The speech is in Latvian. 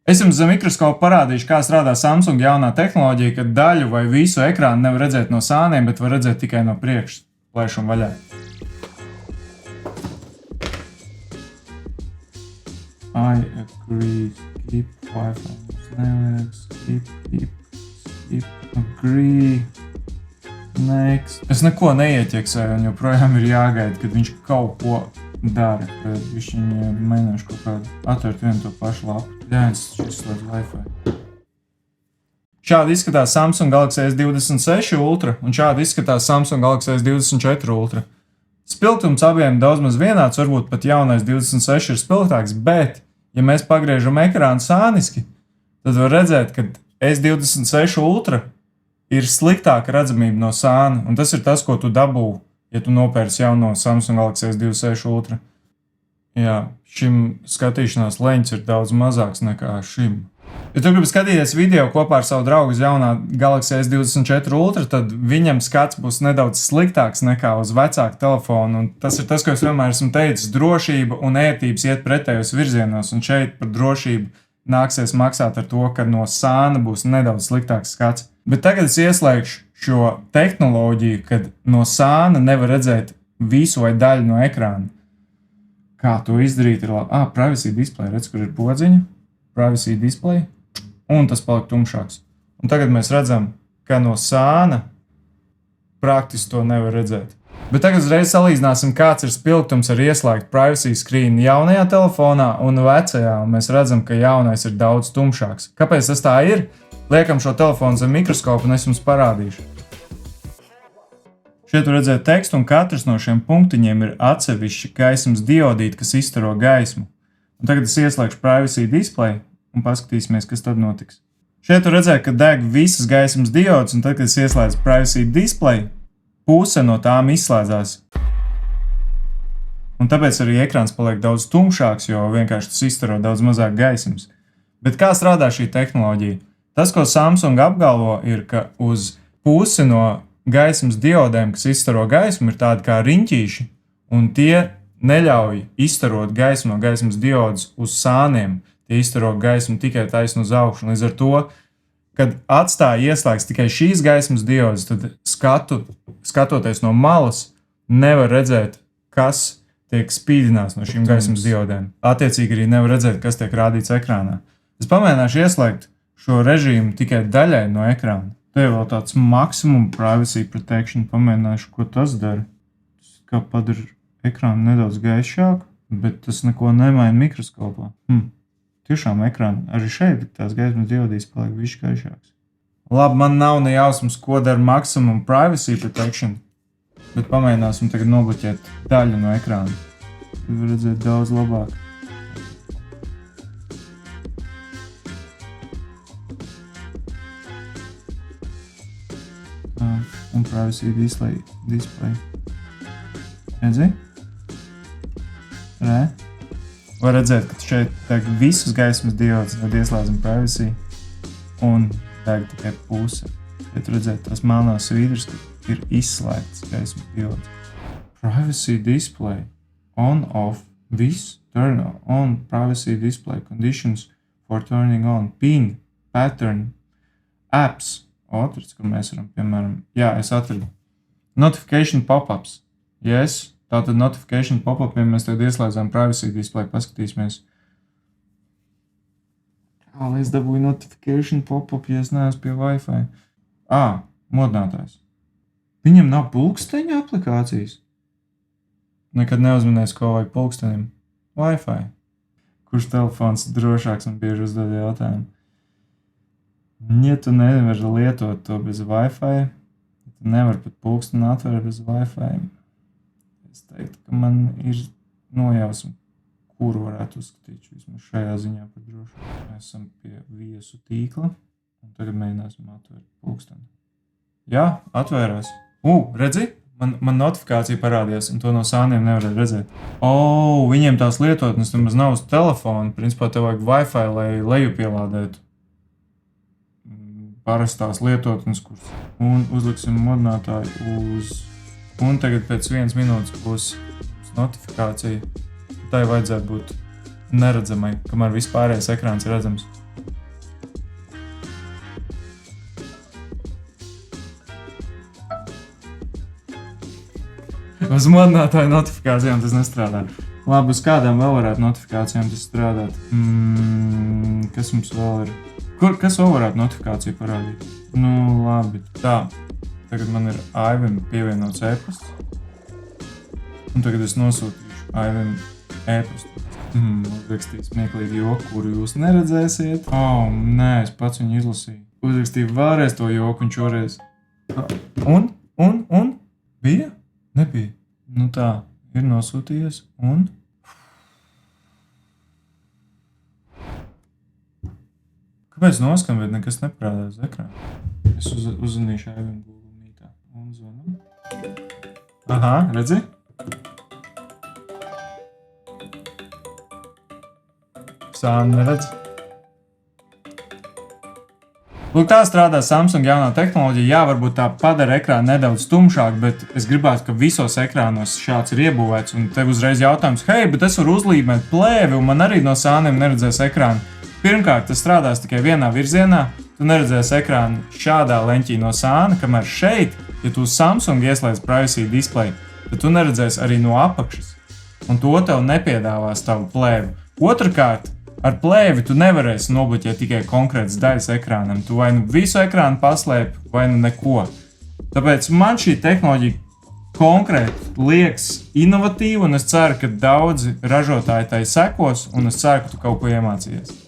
Es jums zem mikroskopa parādīšu, kā strādā Samsung jaunā tehnoloģija, kad daļu vai visu ekrānu nevar redzēt no sāniem, bet var redzēt tikai no priekšas. Plēšam vaļā. I agree. Skip Wi-Fi. Nevajag. Skip. Agree. Next. Es neko neieķeksēju, un joprojām ir jāgaida, kad viņš kaut ko dara. Kad viņš mēģināšu kaut kādu atvērt vienu to pašu lapu. Ļains šis slēdz Wi-Fi. Šādi izskatās Samsung Galaxy S26 Ultra un šādi izskatās Samsung Galaxy S24 Ultra. Spilgtums abiem daudz maz vienāds, varbūt pat jaunais 26 ir spilgtāks, bet, ja mēs pagriežam ekrānu sāniski, tad var redzēt, ka S26 Ultra ir sliktāka redzamība no sāna, un tas ir tas, ko tu dabū, ja tu nopērci jauno Samsung Galaxy S26 Ultra. Jā, šim skatīšanās leņķis ir daudz mazāks nekā šim. Ja tu gribi skatīties video kopā ar savu draugu uz jaunā Galaxy S24 Ultra, tad viņam skats būs nedaudz sliktāks nekā uz vecāku telefonu. Un tas ir tas, ko es vienmēr esmu teicis, drošība un ērtības iet pretējos virzienos. Un šeit par drošību nāksies maksāt ar to, ka no sāna būs nedaudz sliktāks skats. Bet tagad es ieslēgšu šo tehnoloģiju, kad no sāna nevar redzēt visu vai daļu no ekrāna. Kā to izdarīt ir labi? Privacy display, redz, kur ir podziņa. Privacy display. Un tas paliek tumšāks. Un tagad mēs redzam, ka no sāna praktiski to nevar redzēt. Bet tagad uzreiz salīdzināsim, kāds ir spilgtums ar ieslēgtu privacy screen jaunajā telefonā un vecajā. Un mēs redzam, ka jaunais ir daudz tumšāks. Kāpēc tas tā ir? Liekam šo telefonu zem mikroskopu un es jums parādīšu. Šeit var redzēt tekstu, un katrs no šiem punktiņiem ir atsevišķi gaismas diodīti, kas izstaro gaismu. Un tagad es ieslēgšu privacy display un paskatīsimies, kas tad notiks. Šeit var redzēt, ka deg visas gaismas diodas, un tad, kad es ieslēdzu privacy display, puse no tām izslēdzās. Un tāpēc arī ekrāns paliek daudz tumšāks, jo vienkārši tas izstaro daudz mazāk gaismas. Bet kā strādā šī tehnoloģija? Tas, ko Samsung apgalvo, ir, ka uz pusi no gaismas diodēm, kas izstaro gaismu, ir tādi kā riņķīši, un tie neļauj izstarot gaismu no gaismas diodas uz sāniem. Tie izstaro gaismu tikai taisnu uz augšu. Līdz ar to, kad atstāja ieslēgts tikai šīs gaismas diodas, tad skatoties no malas, nevar redzēt, kas tiek spīdināts no šīm gaismas diodēm. Attiecīgi arī nevar redzēt, kas tiek rādīts ekrānā. Es pamēģināšu ieslēgt šo režīmu tikai daļai no ekrāna. Te ir vēl tāds maximum privacy protection. Pamēģināšu, ko tas dara. Tas kā padara ekrānu nedaudz gaišāku, bet tas neko nemaina mikroskopā. Tiešām ekrāna arī šeit tās gaismas diodīs paliek višķi gaišāks. Labi, man nav ne jausmas, ko dara maximum privacy protection, bet pamēģināsim tagad nobloķēt daļu no ekrāna. Tad var redzēt daudz labāk. Un privacy display. Redzi? Re? Var redzēt, ka šeit deg visas gaismas diodas, tad ieslēdzam privacy un deg tikai puse. Šeit redzēt tās melnās svītras, ka ir izslēgts gaismas diodas. Privacy display. On, off. Viss. Turn on. Privacy display. Conditions for turning on. Ping. Pattern. Apps. Otrs, kur mēs varam, piemēram, es atradu. Notification pop-ups. Yes, tātad notification pop-upiem mēs tagad ieslēdzām privacy display, paskatīsimies. Kā lai es dabūju notification pop-up, ja es neesmu pie Wi-Fi? Modinātājs. Viņam nav pulksteņa aplikācijas? Nekad neuzminēs, ko vajag pulksteņam. Wi-Fi. Kurš telefons drošāks un bieži uzdod jautājumu? Ja tu nevari lietot to bez Wi-Fi, tu nevari pat pulksteni atvērt bez Wi-Fi, es teiktu, ka man ir nojausma, kuru varētu uzskatīt vismaz šajā ziņā par drošu. Mēs esam pie viesu tīkla, un tagad mēģināsim atvērt pulksteni. Jā, atvērās. Redzi? Man notifikācija parādījās, un to no sāniem nevarēja redzēt. Viņiem tās lietotnes nemaz nav uz telefona. Principā tev vajag Wi-Fi, lai lejupielādētu parastās lietotnes kursus. Un uzliksim modinātāju uz... Un tagad pēc 1 minūtes būs notifikācija. Tai vajadzētu būt neredzamai, kamēr vispārējais ekrāns ir redzams. Uz modinātāju notifikācijām tas nestrādā. Labi, uz kādām vēl varētu notifikācijām tas strādāt? Kas mums vēl ir? Kas vēl varētu notifikāciju parādīt? Nu, labi. Tā. Tagad man ir Aivim pievienots e-pasts. Un tagad es nosūtīšu Aivim e-pastu. Uzrakstīs smieklīgi joku, kuru jūs neredzēsiet. Nē, es pats viņu izlasīju. Uzrakstīju vēlreiz to joku un šoreiz. Un? Bija? Nebija. Nu tā, ir nosūtījies un... Kāpēc noskam, bet nekas neparādās uz ekrāna? Es uzzvanīšu Aivim Google Meetā. Un zvanu. Aha, redzi? Sāni neredz. Lūk, tā strādā Samsung jaunā tehnoloģija. Jā, varbūt tā padara ekrānu nedaudz tumšāk, bet es gribētu, ka visos ekrānos šāds ir iebūvēts. Un tev uzreiz jautājums, hei, bet es varu uzlīmēt plēvi, un man arī no sāniem neredzēs ekrānu. Pirmkārt, tas strādās tikai vienā virzienā. Tu neredzēsi ekrānu šādā leņķī no sāna, kamēr šeit, ja tu Samsung ieslēdz privacy display, tad tu neredzēsi arī no apakšas. Un to tev nepiedāvās tavu plēvi. Otrkārt, ar plēvi tu nevarēsi nobloķēt tikai konkrētas daļas ekrānam. Tu vai nu visu ekrānu paslēpi, vai nu neko. Tāpēc man šī tehnoloģija konkrēti liekas inovatīva, un es ceru, ka daudzi ražotāji tai sekos, un es ceru, ka tu kaut ko iemācījies.